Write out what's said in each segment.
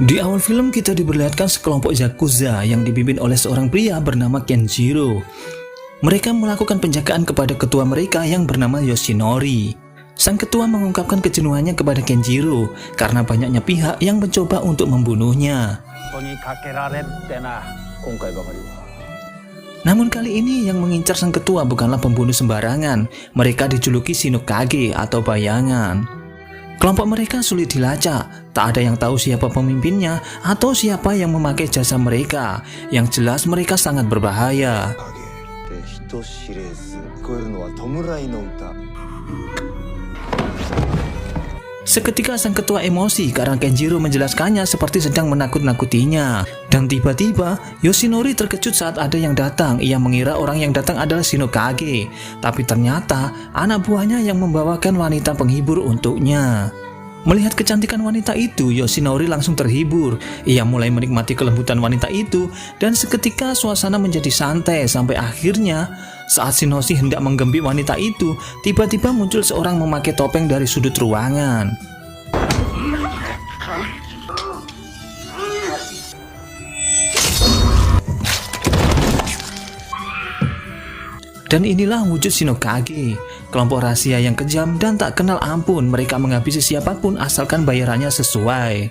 Di awal film kita diperlihatkan sekelompok Yakuza yang dipimpin oleh seorang pria bernama Kenjiro. Mereka melakukan penjagaan kepada ketua mereka yang bernama Yoshinori. Sang ketua mengungkapkan kejenuhannya kepada Kenjiro karena banyaknya pihak yang mencoba untuk membunuhnya. Namun kali ini yang mengincar sang ketua bukanlah pembunuh sembarangan. Mereka dijuluki Shinokage atau bayangan. Kelompok mereka sulit dilacak, tak ada yang tahu siapa pemimpinnya atau siapa yang memakai jasa mereka. Yang jelas mereka sangat berbahaya. Seketika sang ketua emosi karena Kenjiro menjelaskannya seperti sedang menakut-nakutinya. Dan tiba-tiba Yoshinori terkejut saat ada yang datang. Ia mengira orang yang datang adalah Shinokage, tapi ternyata anak buahnya yang membawakan wanita penghibur untuknya. Melihat kecantikan wanita itu, Yoshinori langsung terhibur. Ia mulai menikmati kelembutan wanita itu dan seketika suasana menjadi santai sampai akhirnya saat Shinoshi hendak menggembik wanita itu, tiba-tiba muncul seorang memakai topeng dari sudut ruangan. Dan inilah wujud Shinokage, kelompok rahasia yang kejam dan tak kenal ampun. Mereka menghabisi siapapun asalkan bayarannya sesuai.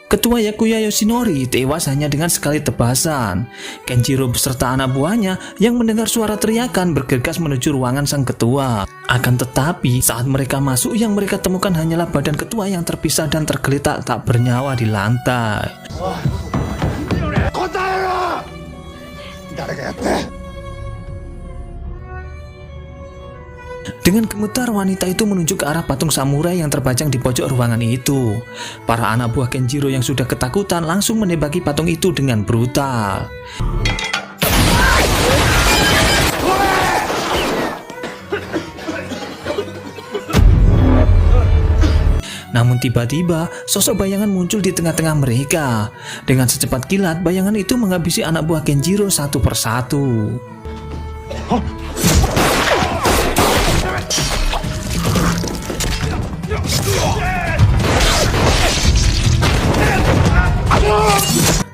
Ketua Yakuza Yoshinori tewas hanya dengan sekali tebasan. Kenjiro beserta anak buahnya yang mendengar suara teriakan bergegas menuju ruangan sang ketua. Akan tetapi saat mereka masuk, yang mereka temukan hanyalah badan ketua yang terpisah dan tergeletak tak bernyawa di lantai. Dengan gemetar wanita itu menunjuk ke arah patung samurai yang terpajang di pojok ruangan itu. Para anak buah Kenjiro yang sudah ketakutan langsung menembaki patung itu dengan brutal. Namun tiba-tiba sosok bayangan muncul di tengah-tengah mereka. Dengan secepat kilat bayangan itu menghabisi anak buah Kenjiro satu persatu.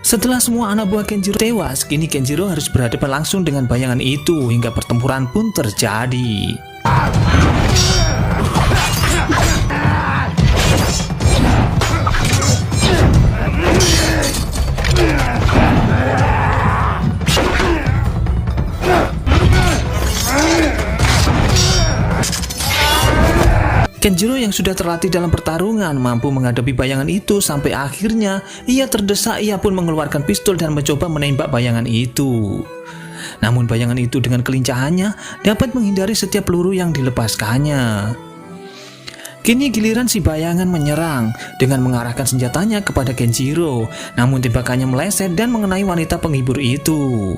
Setelah semua anak buah Kenjiro tewas, kini Kenjiro harus berhadapan langsung dengan bayangan itu hingga pertempuran pun terjadi. Kenjiro yang sudah terlatih dalam pertarungan mampu menghadapi bayangan itu sampai akhirnya ia terdesak. Ia pun mengeluarkan pistol dan mencoba menembak bayangan itu. Namun bayangan itu dengan kelincahannya dapat menghindari setiap peluru yang dilepaskannya. Kini giliran si bayangan menyerang dengan mengarahkan senjatanya kepada Kenjiro. Namun tembakannya meleset dan mengenai wanita penghibur itu.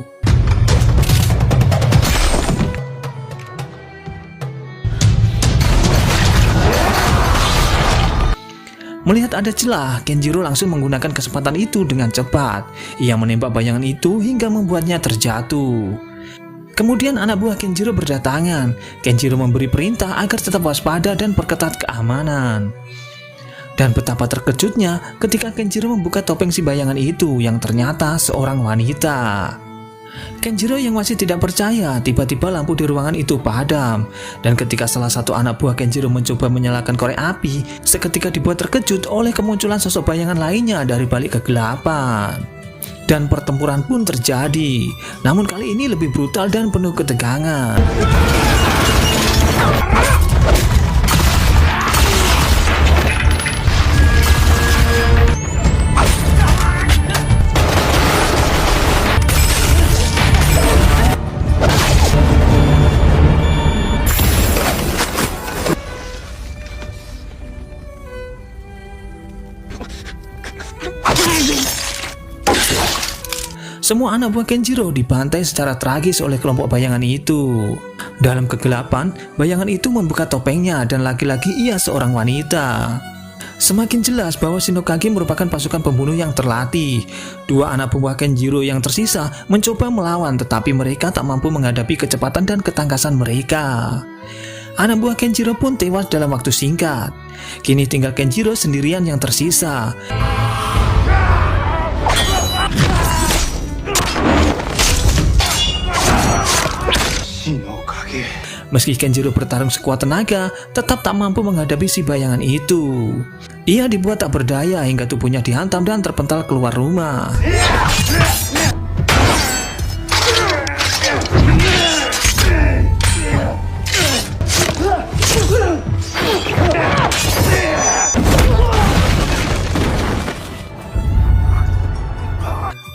Melihat ada celah, Kenjiro langsung menggunakan kesempatan itu dengan cepat. Ia menembak bayangan itu hingga membuatnya terjatuh. Kemudian anak buah Kenjiro berdatangan. Kenjiro memberi perintah agar tetap waspada dan perketat keamanan. Dan betapa terkejutnya ketika Kenjiro membuka topeng si bayangan itu yang ternyata seorang wanita. Kenjiro yang masih tidak percaya, tiba-tiba lampu di ruangan itu padam. Dan ketika salah satu anak buah Kenjiro mencoba menyalakan korek api, seketika dibuat terkejut oleh kemunculan sosok bayangan lainnya dari balik kegelapan. Dan pertempuran pun terjadi, namun kali ini lebih brutal dan penuh ketegangan. Semua anak buah Kenjiro dibantai secara tragis oleh kelompok bayangan itu. Dalam kegelapan, bayangan itu membuka topengnya dan lagi-lagi ia seorang wanita. Semakin jelas bahwa Shinokage merupakan pasukan pembunuh yang terlatih. Dua anak buah Kenjiro yang tersisa mencoba melawan, tetapi mereka tak mampu menghadapi kecepatan dan ketangkasan mereka. Anak buah Kenjiro pun tewas dalam waktu singkat. Kini tinggal Kenjiro sendirian yang tersisa. Meski Kenjiro bertarung sekuat tenaga, tetap tak mampu menghadapi si bayangan itu. Ia dibuat tak berdaya hingga tubuhnya dihantam dan terpental keluar rumah.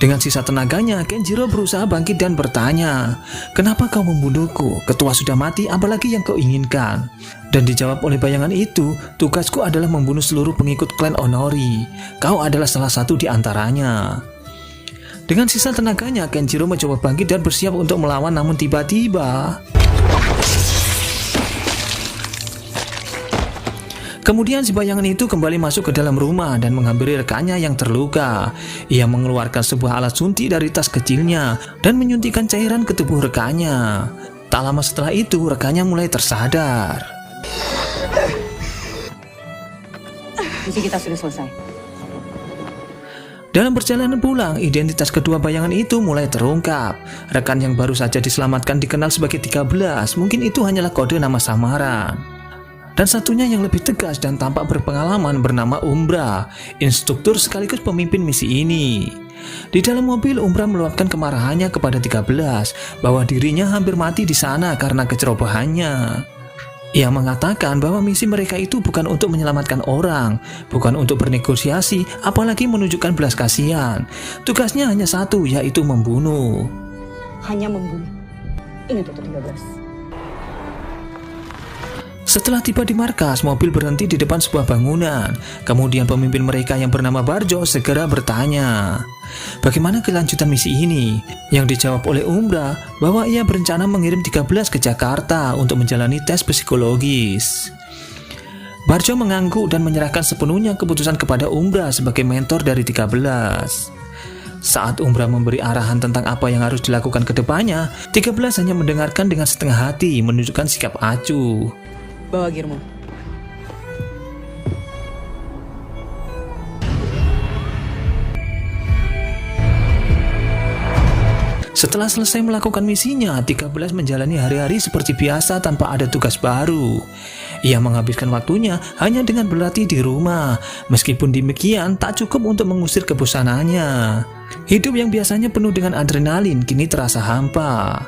Dengan sisa tenaganya, Kenjiro berusaha bangkit dan bertanya, "Kenapa kau membunuhku? Ketua sudah mati, apalagi yang kau inginkan?" Dan dijawab oleh bayangan itu, "Tugasku adalah membunuh seluruh pengikut klan Onori. Kau adalah salah satu di antaranya." Dengan sisa tenaganya, Kenjiro mencoba bangkit dan bersiap untuk melawan, namun tiba-tiba kemudian si bayangan itu kembali masuk ke dalam rumah dan menghampiri rekannya yang terluka. Ia mengeluarkan sebuah alat suntik dari tas kecilnya dan menyuntikkan cairan ke tubuh rekannya. Tak lama setelah itu, rekannya mulai tersadar. Misi kita sudah selesai. Dalam perjalanan pulang, identitas kedua bayangan itu mulai terungkap. Rekan yang baru saja diselamatkan dikenal sebagai 13, mungkin itu hanyalah kode nama samaran. Dan satunya yang lebih tegas dan tampak berpengalaman bernama Umbra, instruktur sekaligus pemimpin misi ini. Di dalam mobil, Umbra meluapkan kemarahannya kepada 13 bahwa dirinya hampir mati di sana karena kecerobohannya. Ia mengatakan bahwa misi mereka itu bukan untuk menyelamatkan orang, bukan untuk bernegosiasi, apalagi menunjukkan belas kasihan. Tugasnya hanya satu, yaitu membunuh. Hanya membunuh. Ingat itu 13. Setelah tiba di markas, mobil berhenti di depan sebuah bangunan. Kemudian pemimpin mereka yang bernama Barjo segera bertanya, "Bagaimana kelanjutan misi ini?" Yang dijawab oleh Umbra bahwa ia berencana mengirim 13 ke Jakarta untuk menjalani tes psikologis. Barjo mengangguk dan menyerahkan sepenuhnya keputusan kepada Umbra sebagai mentor dari 13. Saat Umbra memberi arahan tentang apa yang harus dilakukan ke depannya, 13 hanya mendengarkan dengan setengah hati, menunjukkan sikap acuh. Bawa Girmo. Setelah selesai melakukan misinya, 13 menjalani hari-hari seperti biasa tanpa ada tugas baru. Ia menghabiskan waktunya hanya dengan berlatih di rumah. Meskipun demikian, tak cukup untuk mengusir kebosanannya. Hidup yang biasanya penuh dengan adrenalin kini terasa hampa.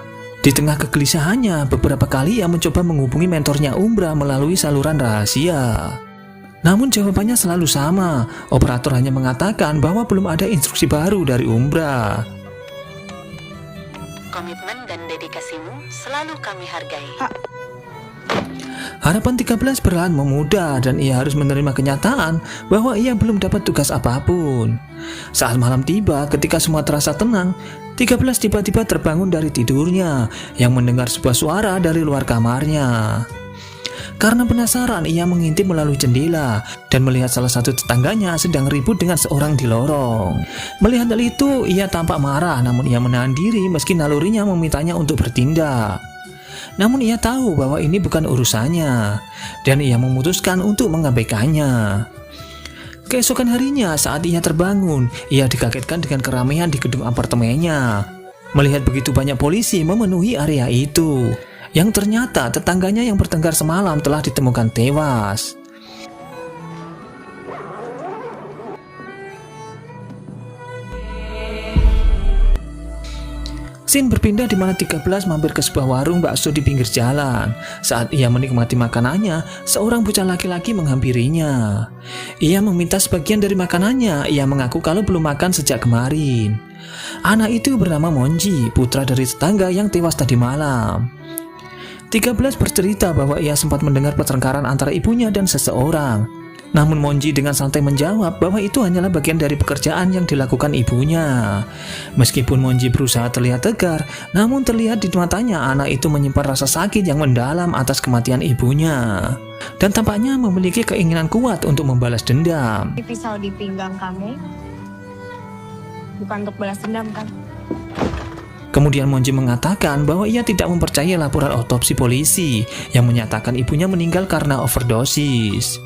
Di tengah kegelisahannya, beberapa kali ia mencoba menghubungi mentornya Umbra melalui saluran rahasia. Namun jawabannya selalu sama. Operator hanya mengatakan bahwa belum ada instruksi baru dari Umbra. Komitmen dan dedikasimu selalu kami hargai. Harapan 13 perlahan memudar dan ia harus menerima kenyataan bahwa ia belum dapat tugas apapun. Saat malam tiba, ketika semua terasa tenang, 13 tiba-tiba terbangun dari tidurnya yang mendengar sebuah suara dari luar kamarnya. Karena penasaran, ia mengintip melalui jendela dan melihat salah satu tetangganya sedang ribut dengan seorang di lorong. Melihat hal itu, ia tampak marah, namun ia menahan diri meski nalurinya memintanya untuk bertindak. Namun ia tahu bahwa ini bukan urusannya, dan ia memutuskan untuk mengabaikannya. Keesokan harinya saat ia terbangun, ia dikagetkan dengan keramaian di gedung apartemennya. Melihat begitu banyak polisi memenuhi area itu, yang ternyata tetangganya yang bertengkar semalam telah ditemukan tewas. Scene berpindah di mana 13 mampir ke sebuah warung bakso di pinggir jalan. Saat ia menikmati makanannya, seorang bocah laki-laki menghampirinya. Ia meminta sebagian dari makanannya. Ia mengaku kalau belum makan sejak kemarin. Anak itu bernama Monji, putra dari tetangga yang tewas tadi malam. 13 bercerita bahwa ia sempat mendengar pertengkaran antara ibunya dan seseorang. Namun Monji dengan santai menjawab bahwa itu hanyalah bagian dari pekerjaan yang dilakukan ibunya. Meskipun Monji berusaha terlihat tegar, namun terlihat di matanya anak itu menyimpan rasa sakit yang mendalam atas kematian ibunya. Dan tampaknya memiliki keinginan kuat untuk membalas dendam. Pisau di pinggang kamu bukan untuk balas dendam kan? Kemudian Monji mengatakan bahwa ia tidak mempercayai laporan otopsi polisi yang menyatakan ibunya meninggal karena overdosis.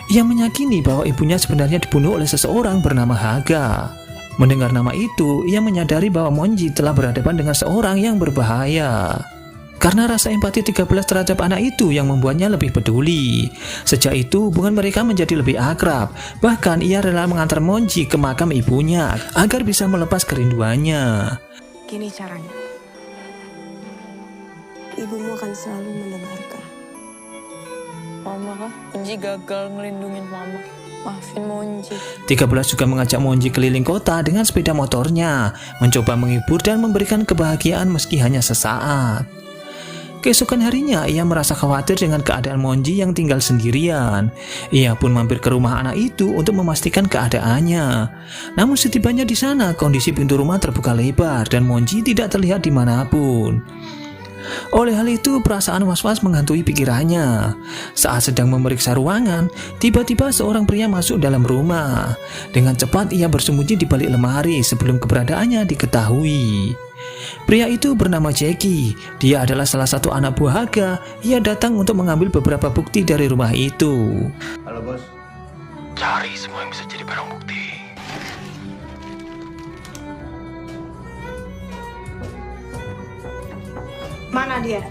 Ia meyakini bahwa ibunya sebenarnya dibunuh oleh seseorang bernama Haga. Mendengar nama itu, ia menyadari bahwa Monji telah berhadapan dengan seorang yang berbahaya. Karena rasa empati 13 terhadap anak itu yang membuatnya lebih peduli. Sejak itu hubungan mereka menjadi lebih akrab. Bahkan ia rela mengantar Monji ke makam ibunya agar bisa melepas kerinduannya. Gini caranya. Ibumu akan selalu mendengarkan. Mama kah? Monji gagal ngelindungin mama. Maafin Monji. 13 juga mengajak Monji keliling kota dengan sepeda motornya, mencoba menghibur dan memberikan kebahagiaan meski hanya sesaat. Keesokan harinya, ia merasa khawatir dengan keadaan Monji yang tinggal sendirian. Ia pun mampir ke rumah anak itu untuk memastikan keadaannya. Namun setibanya di sana, kondisi pintu rumah terbuka lebar dan Monji tidak terlihat dimanapun. Oleh hal itu, perasaan was-was menghantui pikirannya. Saat sedang memeriksa ruangan, tiba-tiba seorang pria masuk dalam rumah. Dengan cepat ia bersembunyi di balik lemari sebelum keberadaannya diketahui. Pria itu bernama Jackie. Dia adalah salah satu anak buah Haga. Ia datang untuk mengambil beberapa bukti dari rumah itu. Halo bos. Cari semua yang bisa jadi barang bukti. Mana dia?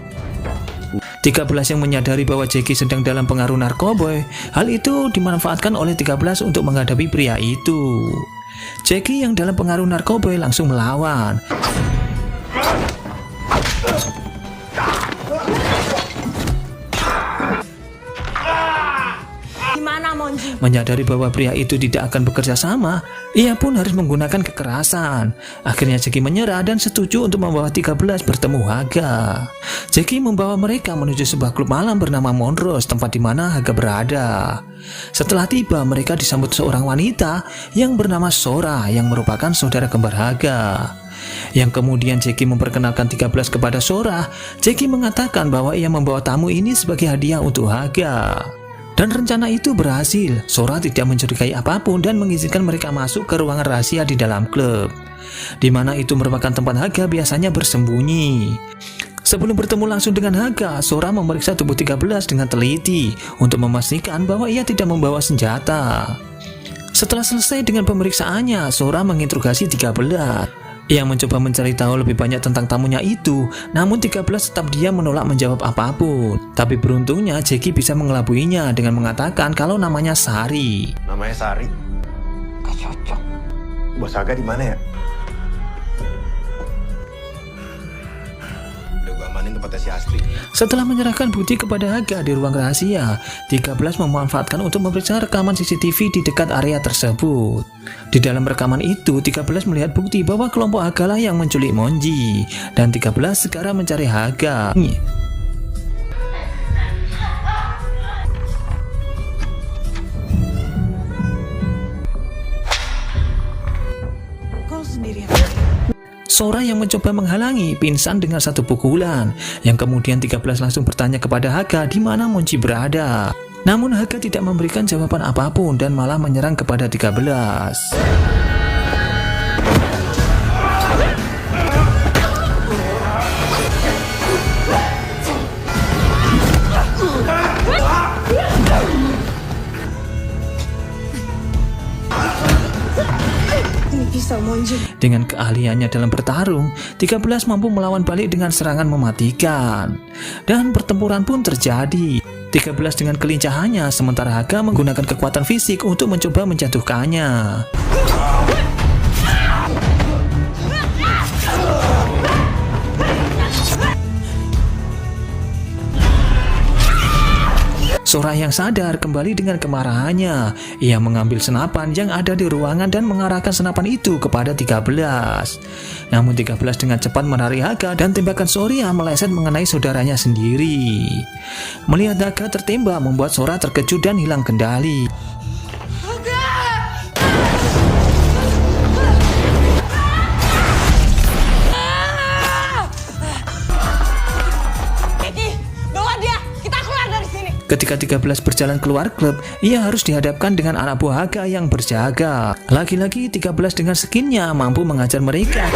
13 yang menyadari bahwa Jackie sedang dalam pengaruh narkoboy. Hal itu dimanfaatkan oleh 13 untuk menghadapi pria itu. Jackie yang dalam pengaruh narkoboy langsung melawan. Gimana Monji? Menyadari bahwa pria itu tidak akan bekerja sama, ia pun harus menggunakan kekerasan. Akhirnya Jackie menyerah dan setuju untuk membawa 13 bertemu Haga. Jackie membawa mereka menuju sebuah klub malam bernama Monrose, tempat di mana Haga berada. Setelah tiba, mereka disambut seorang wanita yang bernama Sora yang merupakan saudara kembar Haga. Yang kemudian Jackie memperkenalkan 13 kepada Sora. Jackie mengatakan bahwa ia membawa tamu ini sebagai hadiah untuk Haga. Dan rencana itu berhasil. Sora tidak mencurigai apapun dan mengizinkan mereka masuk ke ruangan rahasia di dalam klub, di mana itu merupakan tempat Haga biasanya bersembunyi. Sebelum bertemu langsung dengan Haga, Sora memeriksa tubuh 13 dengan teliti untuk memastikan bahwa ia tidak membawa senjata. Setelah selesai dengan pemeriksaannya, Sora menginterogasi 13. Ia mencoba mencari tahu lebih banyak tentang tamunya itu, namun 13 tetap diam menolak menjawab apapun. Tapi beruntungnya Jackie bisa mengelabuinya dengan mengatakan kalau namanya Sari. Namanya Sari. Gak cocok. Bos Haga di mana ya? Udah gua amanin tempatnya si Astri. Setelah menyerahkan bukti kepada Haga di ruang rahasia, 13 memanfaatkan untuk memeriksa rekaman CCTV di dekat area tersebut. Di dalam rekaman itu, 13 melihat bukti bahwa kelompok Haga lah yang menculik Monji, dan 13 segera mencari Haga. Kau sendirian. Sora yang mencoba menghalangi pingsan dengan satu pukulan, yang kemudian 13 langsung bertanya kepada Haga di mana Monji berada. Namun Haga tidak memberikan jawaban apapun dan malah menyerang kepada 13. Ini pisau Monji. Dengan keahliannya dalam bertarung, 13 mampu melawan balik dengan serangan mematikan. Dan pertempuran pun terjadi. 13 dengan kelincahannya, sementara Haga menggunakan kekuatan fisik untuk mencoba menjatuhkannya. Sora yang sadar kembali dengan kemarahannya. Ia mengambil senapan yang ada di ruangan dan mengarahkan senapan itu kepada 13. Namun 13 dengan cepat menarik Haga dan tembakan Sora meleset mengenai saudaranya sendiri. Melihat Haga tertembak membuat Sora terkejut dan hilang kendali. Ketika 13 berjalan keluar klub, ia harus dihadapkan dengan anak buah Haga yang berjaga. Lagi-lagi 13 dengan skinnya mampu mengajar mereka.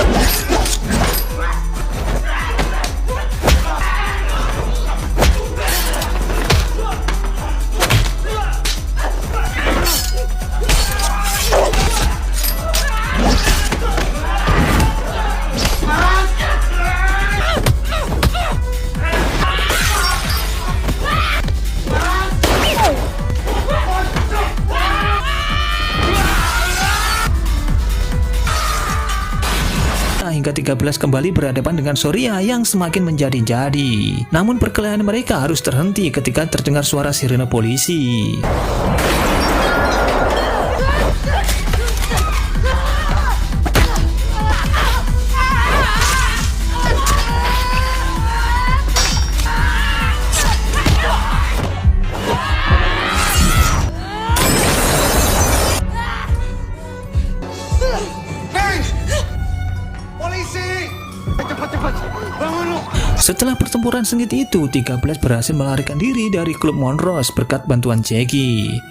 hingga 13 kembali berhadapan dengan Surya yang semakin menjadi-jadi. Namun perkelahian mereka harus terhenti ketika terdengar suara sirene polisi. Setelah pertempuran sengit itu, 13 berhasil melarikan diri dari klub Monrose berkat bantuan Jackie.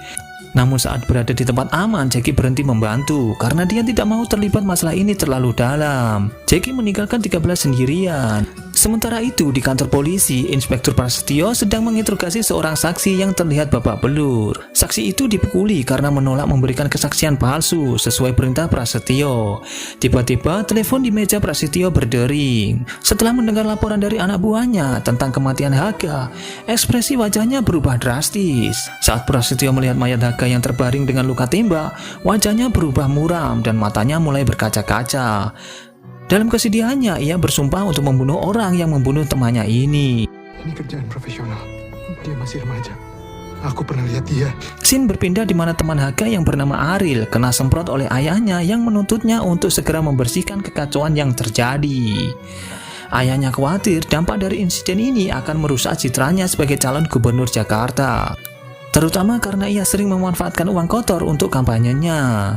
Namun saat berada di tempat aman, Jackie berhenti membantu karena dia tidak mau terlibat masalah ini terlalu dalam. Jackie meninggalkan 13 sendirian. Sementara itu, di kantor polisi, Inspektur Prasetyo sedang menginterogasi seorang saksi yang terlihat babak belur. Saksi itu dipukuli karena menolak memberikan kesaksian palsu sesuai perintah Prasetyo. Tiba-tiba, telepon di meja Prasetyo berdering. Setelah mendengar laporan dari anak buahnya tentang kematian Haga, ekspresi wajahnya berubah drastis. Saat Prasetyo melihat mayat Haga yang terbaring dengan luka tembak, wajahnya berubah muram dan matanya mulai berkaca-kaca. Dalam kesedihannya, ia bersumpah untuk membunuh orang yang membunuh temannya ini. Ini kerjaan profesional. Dia masih remaja. Aku pernah lihat dia. Scene berpindah di mana teman Haga yang bernama Aril kena semprot oleh ayahnya yang menuntutnya untuk segera membersihkan kekacauan yang terjadi. Ayahnya khawatir dampak dari insiden ini akan merusak citranya sebagai calon gubernur Jakarta, terutama karena ia sering memanfaatkan uang kotor untuk kampanyenya.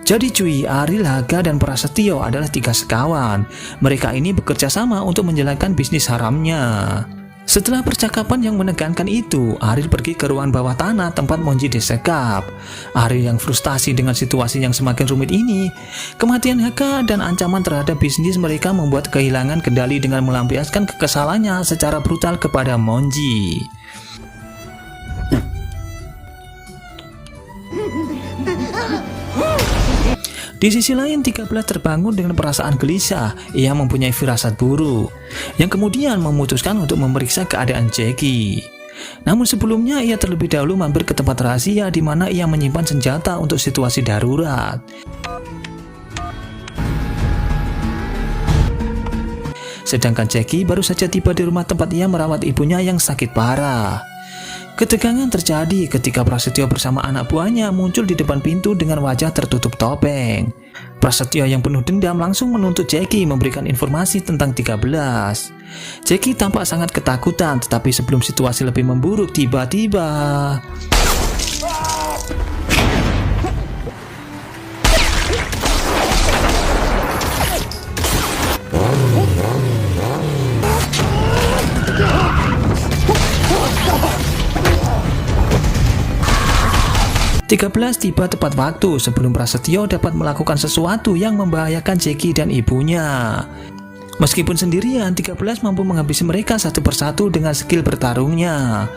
Jadi cuy, Aril, Haga, dan Prasetyo adalah 3 sekawan. Mereka ini bekerja sama untuk menjalankan bisnis haramnya. Setelah percakapan yang menegangkan itu, Aril pergi ke ruang bawah tanah tempat Monji disekap. Aril yang frustasi dengan situasi yang semakin rumit ini, kematian Haga dan ancaman terhadap bisnis mereka membuat kehilangan kendali dengan melampiaskan kekesalannya secara brutal kepada Monji. Di sisi lain, 13 terbangun dengan perasaan gelisah. Ia mempunyai firasat buruk, yang kemudian memutuskan untuk memeriksa keadaan Jackie. Namun sebelumnya, ia terlebih dahulu mampir ke tempat rahasia di mana ia menyimpan senjata untuk situasi darurat. Sedangkan Jackie baru saja tiba di rumah tempat ia merawat ibunya yang sakit parah. Ketegangan terjadi ketika Prasetyo bersama anak buahnya muncul di depan pintu dengan wajah tertutup topeng. Prasetyo yang penuh dendam langsung menuntut Jackie memberikan informasi tentang 13. Jackie tampak sangat ketakutan, tetapi sebelum situasi lebih memburuk, tiba-tiba Tiga-belas tiba tepat waktu sebelum Prasetyo dapat melakukan sesuatu yang membahayakan Jackie dan ibunya. Meskipun sendirian, 13 mampu menghabisi mereka satu persatu dengan skill bertarungnya.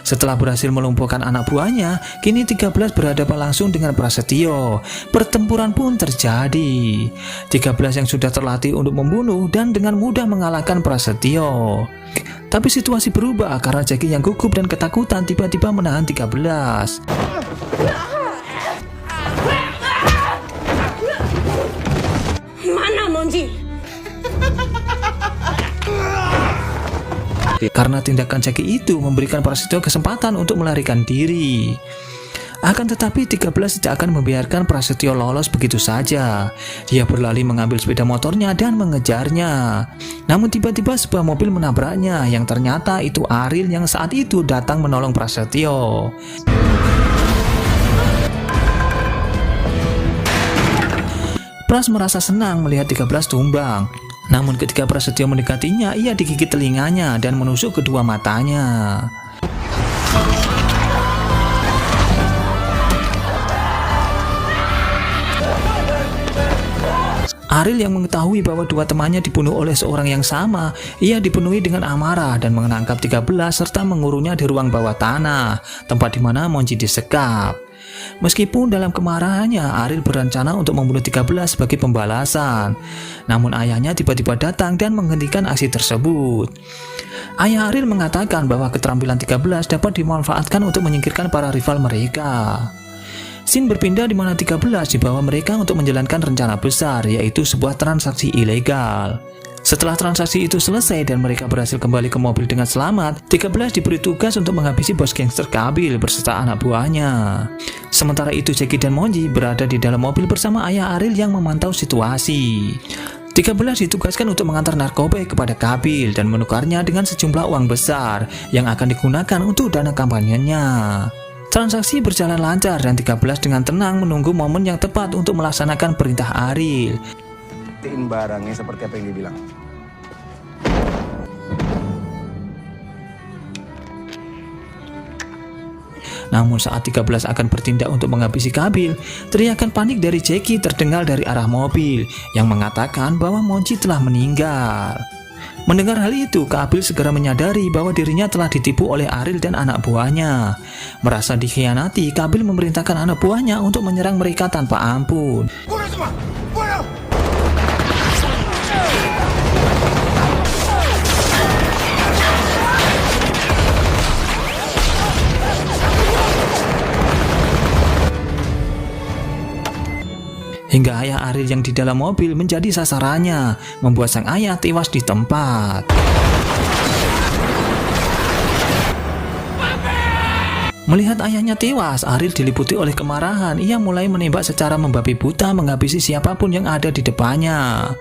Setelah berhasil melumpuhkan anak buahnya, kini 13 berhadapan langsung dengan Prasetyo. Pertempuran pun terjadi. 13 yang sudah terlatih untuk membunuh dan dengan mudah mengalahkan Prasetyo. Tapi situasi berubah karena Jackie yang gugup dan ketakutan tiba-tiba menahan 13. Mana Monji? Karena tindakan Jackie itu memberikan Prasetyo kesempatan untuk melarikan diri. Akan tetapi 13 tidak akan membiarkan Prasetyo lolos begitu saja. Dia berlari mengambil sepeda motornya dan mengejarnya. Namun tiba-tiba sebuah mobil menabraknya, yang ternyata itu Aril yang saat itu datang menolong Prasetyo. Pras merasa senang melihat 13 tumbang. Namun ketika Prasetyo mendekatinya, ia digigit telinganya dan menusuk kedua matanya. Ariel yang mengetahui bahwa dua temannya dibunuh oleh seorang yang sama, ia dipenuhi dengan amarah dan menangkap 13 serta mengurungnya di ruang bawah tanah, tempat di mana Monji disekap. Meskipun dalam kemarahannya, Ariel berencana untuk membunuh 13 sebagai pembalasan. Namun ayahnya tiba-tiba datang dan menghentikan aksi tersebut. Ayah Ariel mengatakan bahwa keterampilan 13 dapat dimanfaatkan untuk menyingkirkan para rival mereka. Scene berpindah di mana 13 dibawa mereka untuk menjalankan rencana besar, yaitu sebuah transaksi ilegal. Setelah transaksi itu selesai dan mereka berhasil kembali ke mobil dengan selamat, 13 diberi tugas untuk menghabisi bos gangster Kabil beserta anak buahnya. Sementara itu Jackie dan Monji berada di dalam mobil bersama ayah Ariel yang memantau situasi. 13 ditugaskan untuk mengantar narkoba kepada Kabil dan menukarnya dengan sejumlah uang besar yang akan digunakan untuk dana kampanyenya. Transaksi berjalan lancar dan 13 dengan tenang menunggu momen yang tepat untuk melaksanakan perintah Ariel. Buktiin barangnya seperti apa yang dia bilang. Namun saat 13 akan bertindak untuk menghabisi Kabil, teriakan panik dari Jackie terdengar dari arah mobil yang mengatakan bahwa Monji telah meninggal. Mendengar hal itu, Kabil segera menyadari bahwa dirinya telah ditipu oleh Ariel dan anak buahnya. Merasa dikhianati, Kabil memerintahkan anak buahnya untuk menyerang mereka tanpa ampun. Bunuh semua! Bunuh! Hingga ayah Ariel yang di dalam mobil menjadi sasarannya, membuat sang ayah tewas di tempat. Melihat ayahnya tewas, Ariel diliputi oleh kemarahan. Ia mulai menembak secara membabi buta menghabisi siapapun yang ada di depannya.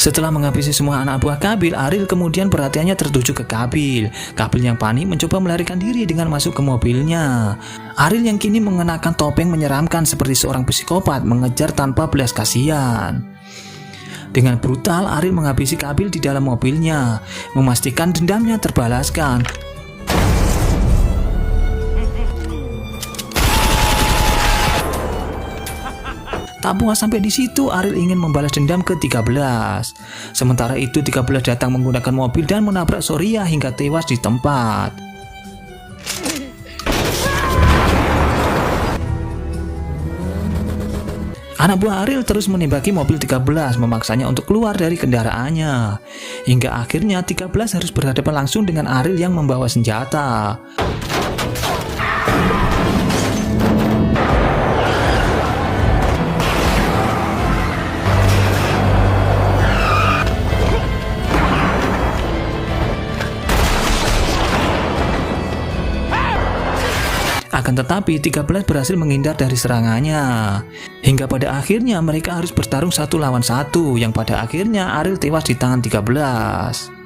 Setelah menghabisi semua anak buah Kabil, Ariel kemudian perhatiannya tertuju ke Kabil. Kabil yang panik mencoba melarikan diri dengan masuk ke mobilnya. Ariel yang kini mengenakan topeng menyeramkan seperti seorang psikopat mengejar tanpa belas kasihan. Dengan brutal, Ariel menghabisi Kabil di dalam mobilnya, memastikan dendamnya terbalaskan. Tak puas sampai di situ, Ariel ingin membalas dendam ke 13. Sementara itu 13 datang menggunakan mobil dan menabrak Soria hingga tewas di tempat. Anak buah Ariel terus menembaki mobil 13, memaksanya untuk keluar dari kendaraannya. Hingga akhirnya 13 harus berhadapan langsung dengan Ariel yang membawa senjata. Akan tetapi 13 berhasil menghindar dari serangannya. Hingga pada akhirnya mereka harus bertarung 1 lawan 1, yang pada akhirnya Ariel tewas di tangan 13.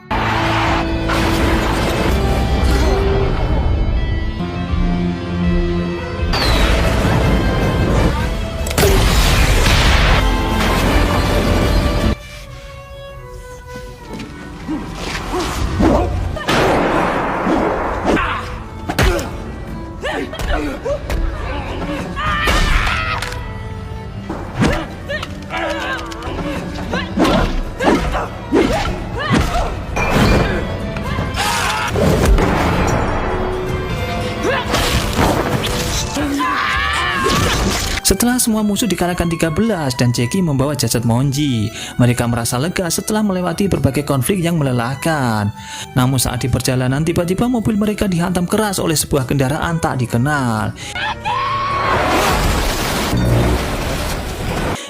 Setelah semua musuh dikalahkan 13 dan Jackie membawa jasad Monji, mereka merasa lega setelah melewati berbagai konflik yang melelahkan. Namun saat di perjalanan tiba-tiba mobil mereka dihantam keras oleh sebuah kendaraan tak dikenal.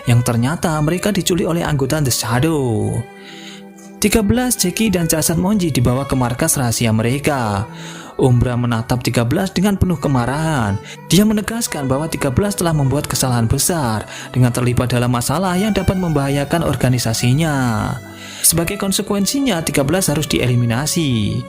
Yang ternyata mereka diculik oleh anggota The Shadow. 13, Jackie dan jasad Monji dibawa ke markas rahasia mereka. Umbra menatap 13 dengan penuh kemarahan. Dia menegaskan bahwa 13 telah membuat kesalahan besar dengan terlibat dalam masalah yang dapat membahayakan organisasinya. Sebagai konsekuensinya, 13 harus dieliminasi.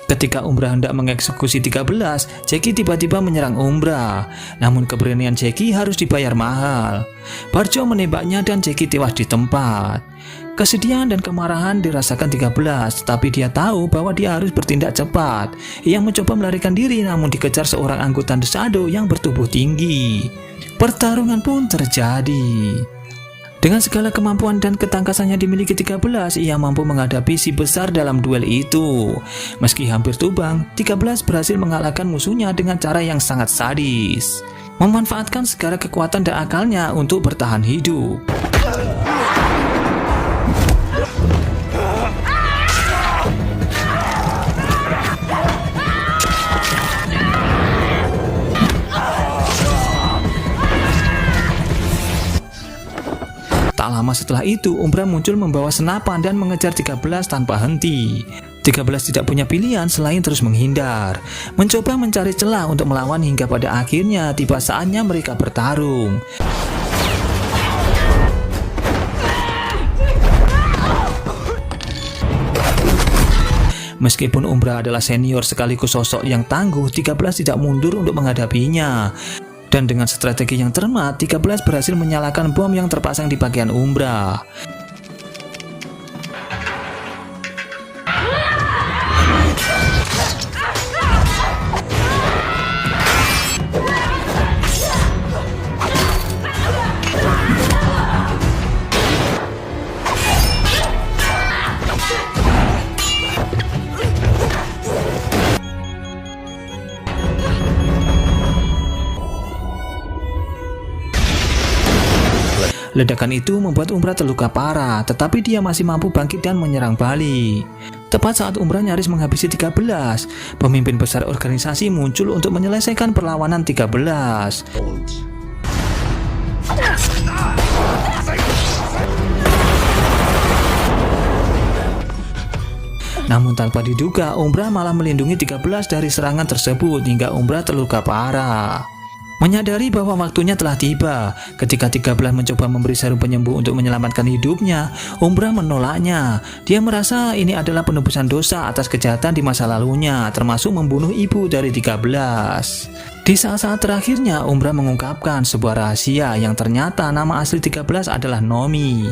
Ketika Umbra hendak mengeksekusi 13, Jackie tiba-tiba menyerang Umbra. Namun keberanian Jackie harus dibayar mahal. Barjo menembaknya dan Jackie tewas di tempat. Kesedihan dan kemarahan dirasakan 13, tapi dia tahu bahwa dia harus bertindak cepat. Ia mencoba melarikan diri namun dikejar seorang anggota The Shadow yang bertubuh tinggi. Pertarungan pun terjadi. Dengan segala kemampuan dan ketangkasan yang dimiliki 13, ia mampu menghadapi si besar dalam duel itu. Meski hampir tumbang, 13 berhasil mengalahkan musuhnya dengan cara yang sangat sadis, memanfaatkan segala kekuatan dan akalnya untuk bertahan hidup. Tak lama setelah itu, Umbra muncul membawa senapan dan mengejar 13 tanpa henti. 13 tidak punya pilihan selain terus menghindar, mencoba mencari celah untuk melawan hingga pada akhirnya tiba saatnya mereka bertarung. Meskipun Umbra adalah senior sekaligus sosok yang tangguh, 13 tidak mundur untuk menghadapinya. Dan dengan strategi yang cermat, 13 berhasil menyalakan bom yang terpasang di bagian Umbra. Ledakan itu membuat Umbra terluka parah, tetapi dia masih mampu bangkit dan menyerang balik. Tepat saat Umbra nyaris menghabisi 13, pemimpin besar organisasi muncul untuk menyelesaikan perlawanan 13. Namun tanpa diduga, Umbra malah melindungi 13 dari serangan tersebut hingga Umbra terluka parah. Menyadari bahwa waktunya telah tiba, ketika 13 mencoba memberi serum penyembuh untuk menyelamatkan hidupnya, Umbra menolaknya. Dia merasa ini adalah penebusan dosa atas kejahatan di masa lalunya, termasuk membunuh ibu dari 13. Di saat-saat terakhirnya, Umbra mengungkapkan sebuah rahasia yang ternyata nama asli 13 adalah Nomi.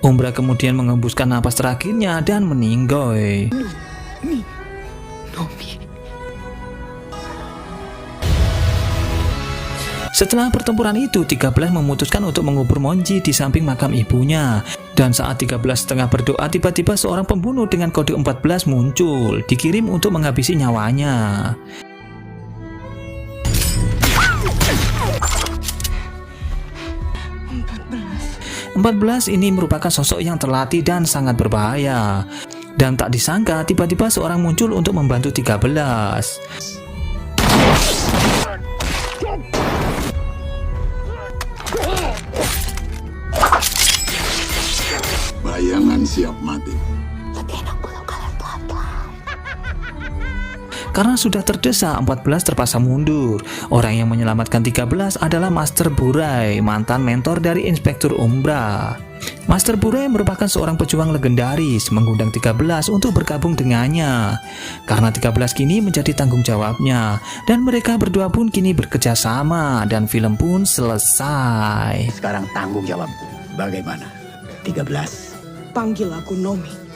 Umbra kemudian mengembuskan napas terakhirnya dan meninggoy. Nomi. Setelah pertempuran itu, 13 memutuskan untuk mengubur Monji di samping makam ibunya. Dan saat 13 tengah berdoa, tiba-tiba seorang pembunuh dengan kode 14 muncul, dikirim untuk menghabisi nyawanya. Empat ini merupakan sosok yang terlatih dan sangat berbahaya. Dan tak disangka, tiba-tiba seorang muncul untuk membantu 13. Bayangan siap mati. Karena sudah terdesak, 14 terpaksa mundur. Orang yang menyelamatkan 13 adalah Master Burai, mantan mentor dari Inspektur Umbra. Master Burai merupakan seorang pejuang legendaris, mengundang 13 untuk bergabung dengannya. Karena 13 kini menjadi tanggung jawabnya, dan mereka berdua pun kini bekerja sama, dan film pun selesai. Sekarang tanggung jawabku. Bagaimana? 13. Panggil aku Nomi.